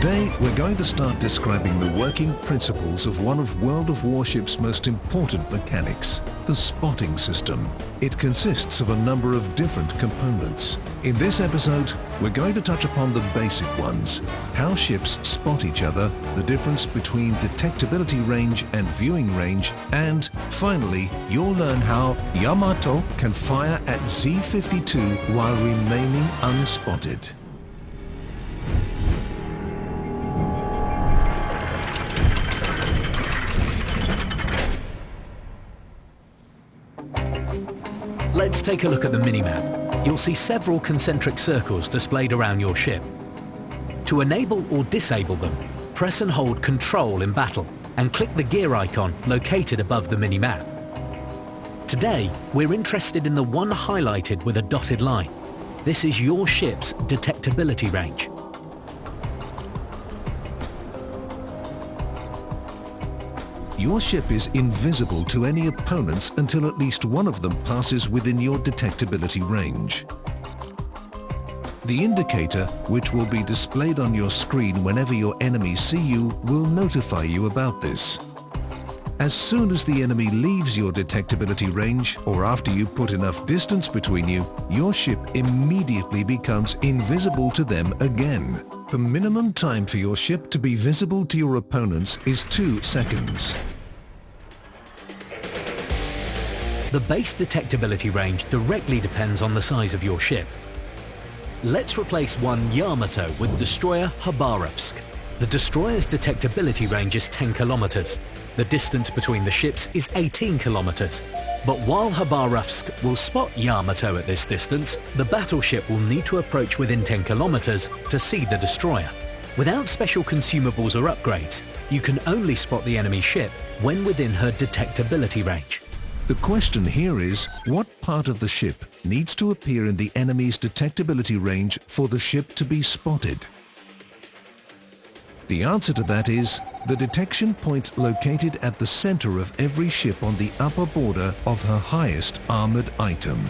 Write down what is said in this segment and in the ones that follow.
Today, we're going to start describing the working principles of one of World of Warship's most important mechanics, the spotting system. It consists of a number of different components. In this episode, we're going to touch upon the basic ones, how ships spot each other, the difference between detectability range and viewing range, and finally, you'll learn how Yamato can fire at Z-52 while remaining unspotted. Let's take a look at the minimap. You'll see several concentric circles displayed around your ship. To enable or disable them, press and hold Control in battle and click the gear icon located above the minimap. Today, we're interested in the one highlighted with a dotted line. This is your ship's detectability range. Your ship is invisible to any opponents until at least one of them passes within your detectability range. The indicator, which will be displayed on your screen whenever your enemies see you, will notify you about this. As soon as the enemy leaves your detectability range, or after you put enough distance between you, your ship immediately becomes invisible to them again. The minimum time for your ship to be visible to your opponents is 2 seconds. The base detectability range directly depends on the size of your ship. Let's replace one Yamato with destroyer Khabarovsk. The destroyer's detectability range is 10 kilometers. The distance between the ships is 18 kilometers. But while Khabarovsk will spot Yamato at this distance, the battleship will need to approach within 10 kilometers to see the destroyer. Without special consumables or upgrades, you can only spot the enemy ship when within her detectability range. The question here is, what part of the ship needs to appear in the enemy's detectability range for the ship to be spotted? The answer to that is the detection point located at the center of every ship on the upper border of her highest armored item.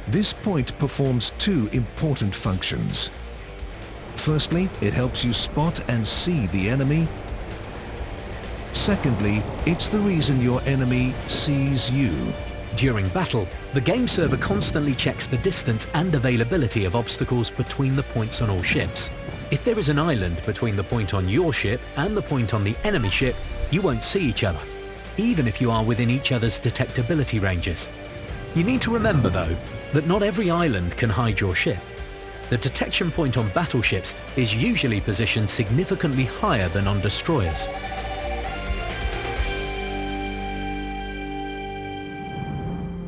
This point performs 2 important functions. Firstly, it helps you spot and see the enemy. Secondly, it's the reason your enemy sees you. During battle, the game server constantly checks the distance and availability of obstacles between the points on all ships. If there is an island between the point on your ship and the point on the enemy ship, you won't see each other, even if you are within each other's detectability ranges. You need to remember, though, that not every island can hide your ship. The detection point on battleships is usually positioned significantly higher than on destroyers.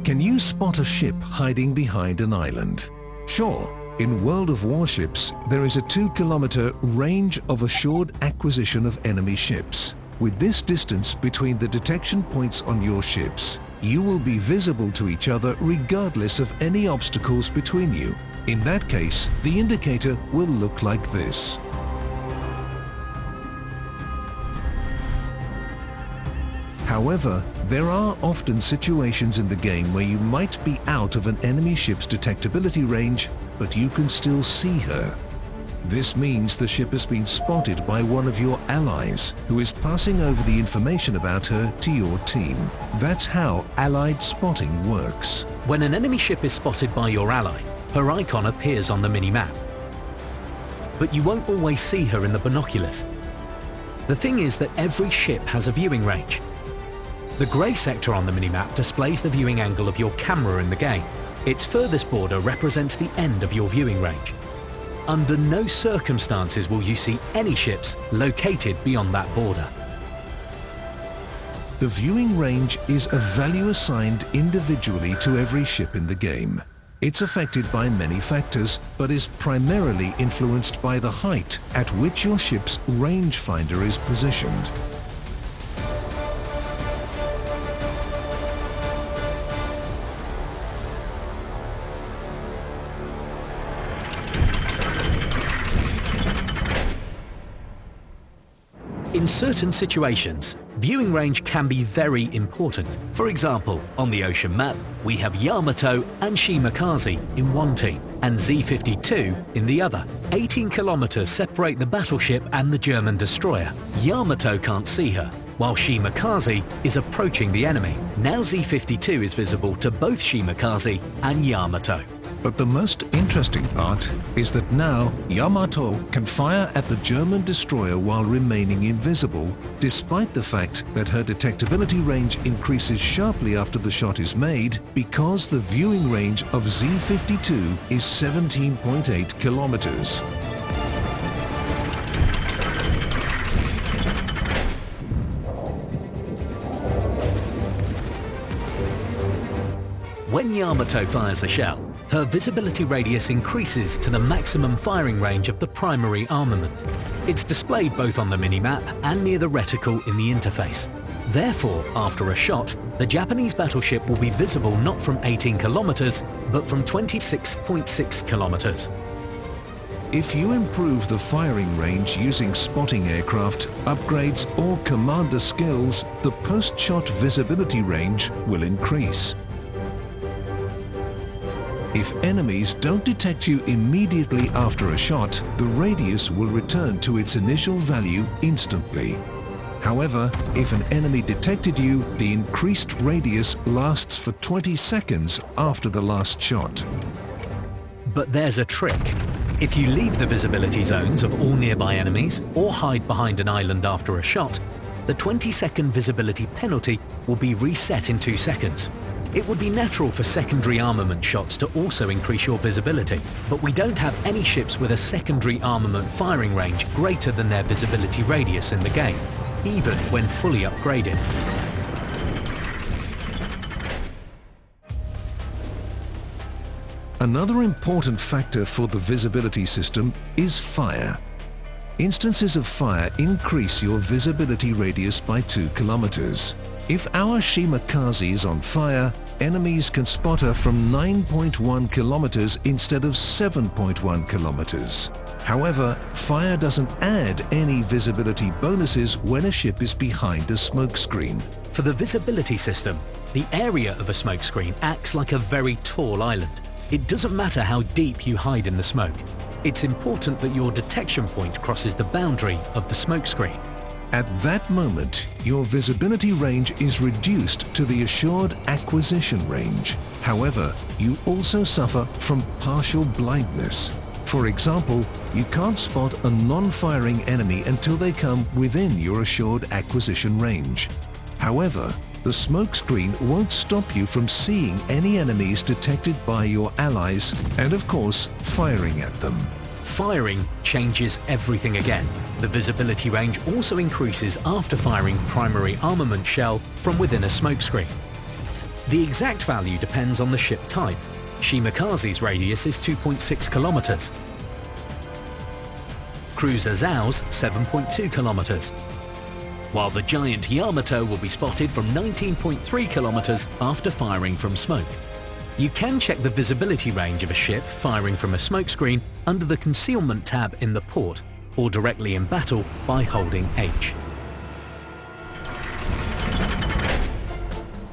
Can you spot a ship hiding behind an island? Sure. In World of Warships, there is a 2-kilometer range of assured acquisition of enemy ships. With this distance between the detection points on your ships, you will be visible to each other regardless of any obstacles between you. In that case, the indicator will look like this. However, there are often situations in the game where you might be out of an enemy ship's detectability range, but you can still see her. This means the ship has been spotted by one of your allies, who is passing over the information about her to your team. That's how allied spotting works. When an enemy ship is spotted by your ally, her icon appears on the mini-map. But you won't always see her in the binoculars. The thing is that every ship has a viewing range. The grey sector on the minimap displays the viewing angle of your camera in the game. Its furthest border represents the end of your viewing range. Under no circumstances will you see any ships located beyond that border. The viewing range is a value assigned individually to every ship in the game. It's affected by many factors, but is primarily influenced by the height at which your ship's rangefinder is positioned. In In certain situations, viewing range can be very important. For example, on the ocean map, we have Yamato and Shimakaze in one team, and Z-52 in the other. 18 kilometers separate the battleship and the German destroyer. Yamato can't see her, while Shimakaze is approaching the enemy. Now Z-52 is visible to both Shimakaze and Yamato. But the most interesting part is that now Yamato can fire at the German destroyer while remaining invisible, despite the fact that her detectability range increases sharply after the shot is made, because the viewing range of Z-52 is 17.8 kilometers. When Yamato fires a shell, her visibility radius increases to the maximum firing range of the primary armament. It's displayed both on the minimap and near the reticle in the interface. Therefore, after a shot, the Japanese battleship will be visible not from 18 kilometers, but from 26.6 kilometers. If you improve the firing range using spotting aircraft, upgrades or commander skills, the post-shot visibility range will increase. If enemies don't detect you immediately after a shot, the radius will return to its initial value instantly. However, if an enemy detected you, the increased radius lasts for 20 seconds after the last shot. But there's a trick. If you leave the visibility zones of all nearby enemies or hide behind an island after a shot, the 20-second visibility penalty will be reset in 2 seconds. It would be natural for secondary armament shots to also increase your visibility, but we don't have any ships with a secondary armament firing range greater than their visibility radius in the game, even when fully upgraded. Another important factor for the visibility system is fire. Instances of fire increase your visibility radius by 2 kilometers. If our Shimakaze is on fire, enemies can spot her from 9.1 kilometers instead of 7.1 kilometers. However, fire doesn't add any visibility bonuses when a ship is behind a smokescreen. For the visibility system, the area of a smokescreen acts like a very tall island. It doesn't matter how deep you hide in the smoke. It's important that your detection point crosses the boundary of the smokescreen. At that moment, your visibility range is reduced to the assured acquisition range. However, you also suffer from partial blindness. For example, you can't spot a non-firing enemy until they come within your assured acquisition range. However, the smokescreen won't stop you from seeing any enemies detected by your allies and, of course, firing at them. Firing changes everything again. The visibility range also increases after firing primary armament shell from within a smokescreen. The exact value depends on the ship type. Shimakaze's radius is 2.6 kilometers. Cruiser Zhao's 7.2 kilometers. While the giant Yamato will be spotted from 19.3 kilometers after firing from smoke. You can check the visibility range of a ship firing from a smokescreen under the Concealment tab in the port, or directly in battle by holding H.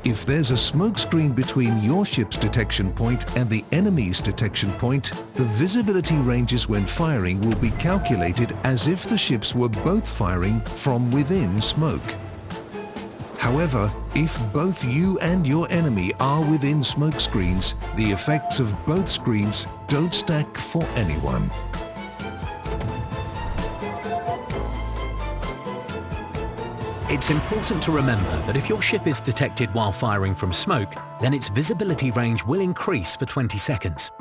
If there's a smokescreen between your ship's detection point and the enemy's detection point, the visibility ranges when firing will be calculated as if the ships were both firing from within smoke. However, if both you and your enemy are within smoke screens, the effects of both screens don't stack for anyone. It's important to remember that if your ship is detected while firing from smoke, then its visibility range will increase for 20 seconds.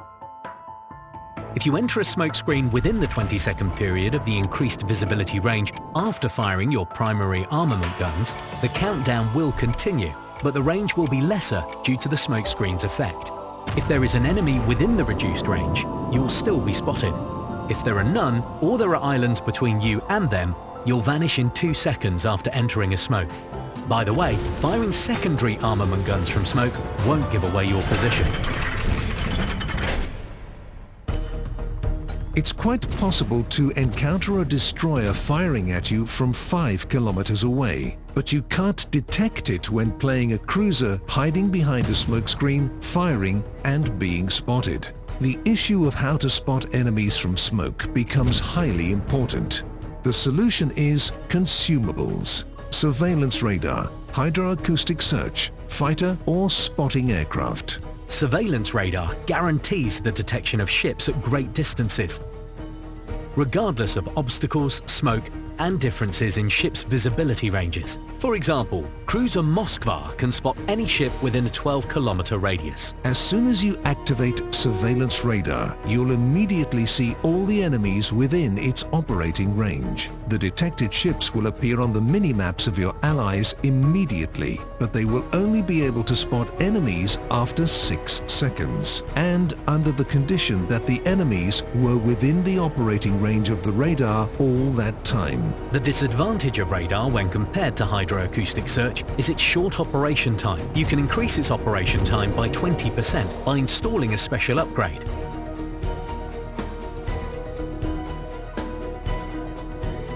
If you enter a smokescreen within the 20-second period of the increased visibility range after firing your primary armament guns, the countdown will continue, but the range will be lesser due to the smokescreen's effect. If there is an enemy within the reduced range, you'll still be spotted. If there are none, or there are islands between you and them, you'll vanish in 2 seconds after entering a smoke. By the way, firing secondary armament guns from smoke won't give away your position. It's quite possible to encounter a destroyer firing at you from 5 kilometers away, but you can't detect it when playing a cruiser hiding behind a smokescreen, firing and being spotted. The issue of how to spot enemies from smoke becomes highly important. The solution is consumables: surveillance radar, hydroacoustic search, fighter or spotting aircraft. Surveillance radar guarantees the detection of ships at great distances, regardless of obstacles, smoke, and differences in ships' visibility ranges. For example, cruiser Moskva can spot any ship within a 12-kilometer radius. As soon as you activate surveillance radar, you'll immediately see all the enemies within its operating range. The detected ships will appear on the mini-maps of your allies immediately, but they will only be able to spot enemies after 6 seconds, and under the condition that the enemies were within the operating range of the radar all that time. The disadvantage of radar when compared to hydroacoustic search is its short operation time. You can increase its operation time by 20% by installing a special upgrade.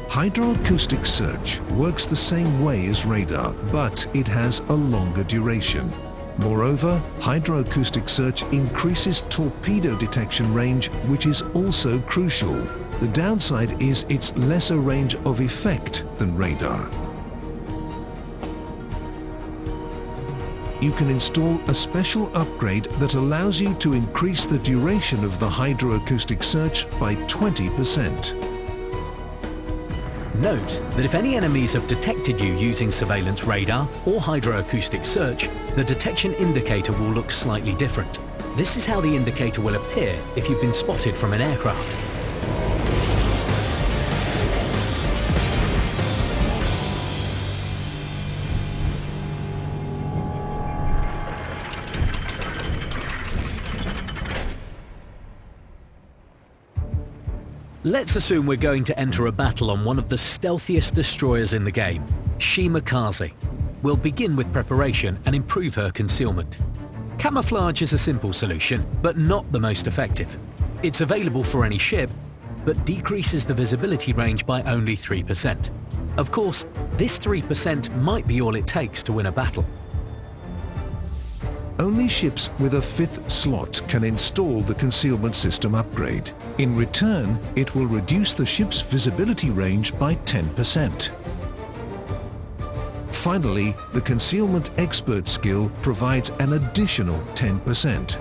Hydroacoustic search works the same way as radar, but it has a longer duration. Moreover, hydroacoustic search increases torpedo detection range, which is also crucial. The downside is its lesser range of effect than radar. You can install a special upgrade that allows you to increase the duration of the hydroacoustic search by 20%. Note that if any enemies have detected you using surveillance radar or hydroacoustic search, the detection indicator will look slightly different. This is how the indicator will appear if you've been spotted from an aircraft. Let's assume we're going to enter a battle on one of the stealthiest destroyers in the game, Shimakaze. We'll begin with preparation and improve her concealment. Camouflage is a simple solution, but not the most effective. It's available for any ship, but decreases the visibility range by only 3%. Of course, this 3% might be all it takes to win a battle. Only ships with a 5th slot can install the concealment system upgrade. In return, it will reduce the ship's visibility range by 10%. Finally, the concealment expert skill provides an additional 10%.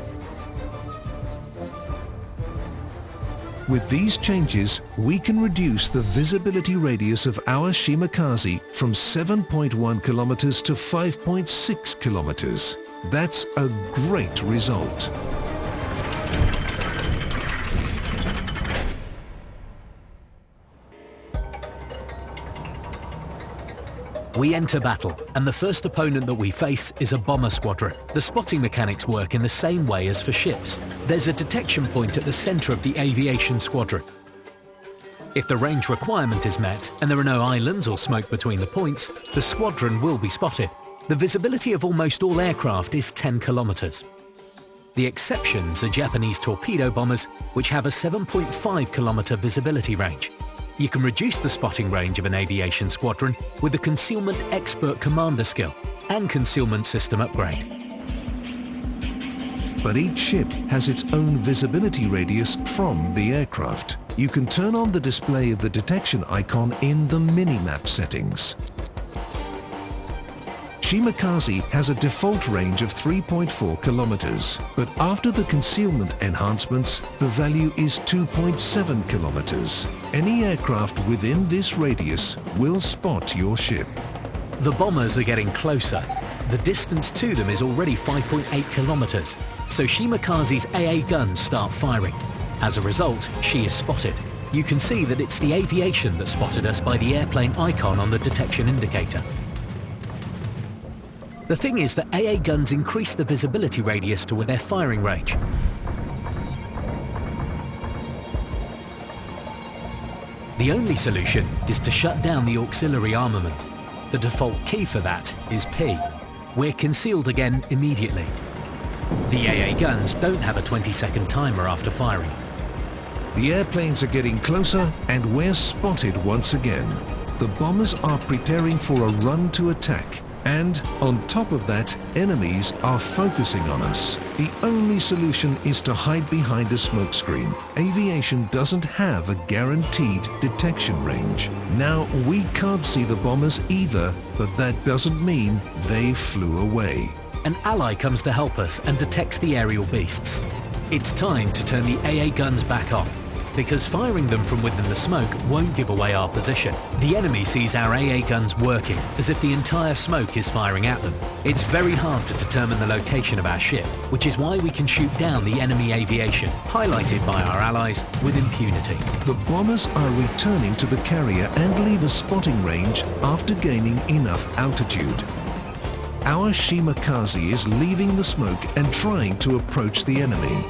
With these changes, we can reduce the visibility radius of our Shimakaze from 7.1 kilometers to 5.6 kilometers. That's a great result. We enter battle, and the first opponent that we face is a bomber squadron. The spotting mechanics work in the same way as for ships. There's a detection point at the center of the aviation squadron. If the range requirement is met and there are no islands or smoke between the points, the squadron will be spotted. The visibility of almost all aircraft is 10 kilometers. The exceptions are Japanese torpedo bombers, which have a 7.5 kilometer visibility range. You can reduce the spotting range of an aviation squadron with the Concealment Expert Commander skill and Concealment System upgrade. But each ship has its own visibility radius from the aircraft. You can turn on the display of the detection icon in the mini-map settings. Shimakaze has a default range of 3.4 kilometers, but after the concealment enhancements, the value is 2.7 kilometers. Any aircraft within this radius will spot your ship. The bombers are getting closer. The distance to them is already 5.8 kilometers, so Shimakaze's AA guns start firing. As a result, she is spotted. You can see that it's the aviation that spotted us by the airplane icon on the detection indicator. The thing is that AA guns increase the visibility radius to their firing range. The only solution is to shut down the auxiliary armament. The default key for that is P. We're concealed again immediately. The AA guns don't have a 20-second timer after firing. The airplanes are getting closer and we're spotted once again. The bombers are preparing for a run to attack. And on top of that, enemies are focusing on us. The only solution is to hide behind a smokescreen. Aviation doesn't have a guaranteed detection range. Now, we can't see the bombers either, but that doesn't mean they flew away. An ally comes to help us and detects the aerial beasts. It's time to turn the AA guns back on, because firing them from within the smoke won't give away our position. The enemy sees our AA guns working, as if the entire smoke is firing at them. It's very hard to determine the location of our ship, which is why we can shoot down the enemy aviation, highlighted by our allies, with impunity. The bombers are returning to the carrier and leave a spotting range after gaining enough altitude. Our Shimakaze is leaving the smoke and trying to approach the enemy.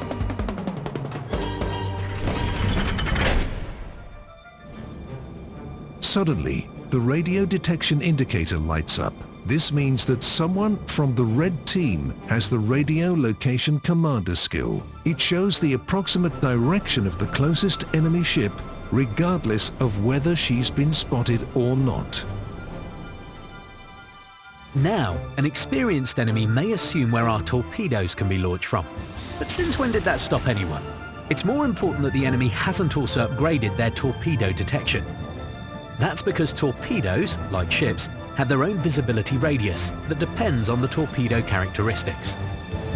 Suddenly, the radio detection indicator lights up. This means that someone from the red team has the radio location commander skill. It shows the approximate direction of the closest enemy ship, regardless of whether she's been spotted or not. Now, an experienced enemy may assume where our torpedoes can be launched from. But since when did that stop anyone? It's more important that the enemy hasn't also upgraded their torpedo detection. That's because torpedoes, like ships, have their own visibility radius that depends on the torpedo characteristics.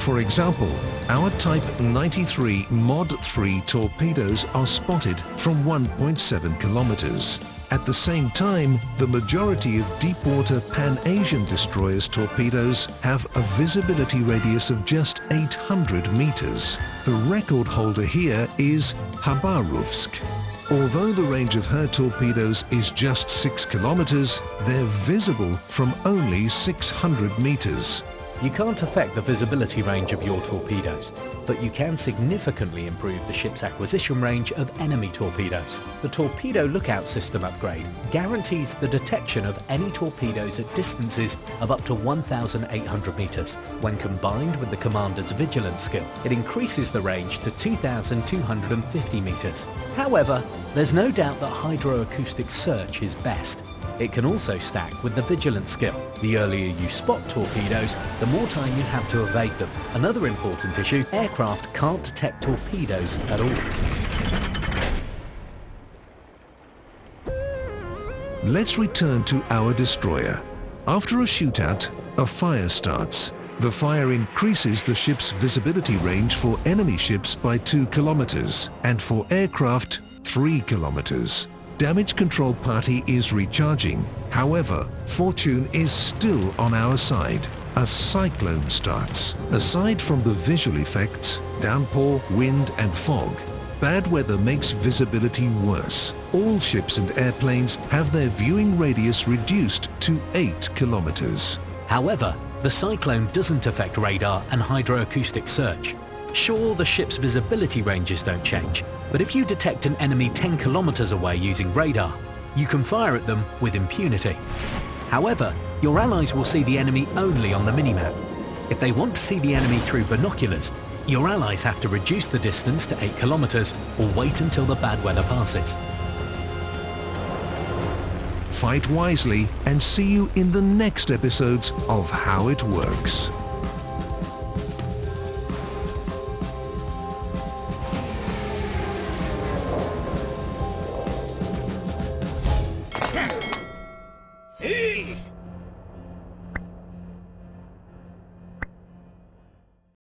For example, our Type 93 Mod 3 torpedoes are spotted from 1.7 kilometers. At the same time, the majority of deepwater Pan-Asian destroyers' torpedoes have a visibility radius of just 800 meters. The record holder here is Khabarovsk. Although the range of her torpedoes is just 6 kilometers, they're visible from only 600 meters. You can't affect the visibility range of your torpedoes, but you can significantly improve the ship's acquisition range of enemy torpedoes. The Torpedo Lookout System upgrade guarantees the detection of any torpedoes at distances of up to 1,800 meters. When combined with the commander's vigilance skill, it increases the range to 2,250 meters. However, there's no doubt that hydroacoustic search is best. It can also stack with the vigilance skill. The earlier you spot torpedoes, the more time you have to evade them. Another important issue, aircraft can't detect torpedoes at all. Let's return to our destroyer. After a shootout, a fire starts. The fire increases the ship's visibility range for enemy ships by 2 kilometers and for aircraft 3 kilometers. Damage control party is recharging. However, fortune is still on our side. A cyclone starts. Aside from the visual effects, downpour, wind and fog, bad weather makes visibility worse. All ships and airplanes have their viewing radius reduced to 8 kilometers. However, the cyclone doesn't affect radar and hydroacoustic search. Sure, the ship's visibility ranges don't change, but if you detect an enemy 10 kilometers away using radar, you can fire at them with impunity. However, your allies will see the enemy only on the minimap. If they want to see the enemy through binoculars, your allies have to reduce the distance to 8 kilometers or wait until the bad weather passes. Fight wisely and see you in the next episodes of How It Works.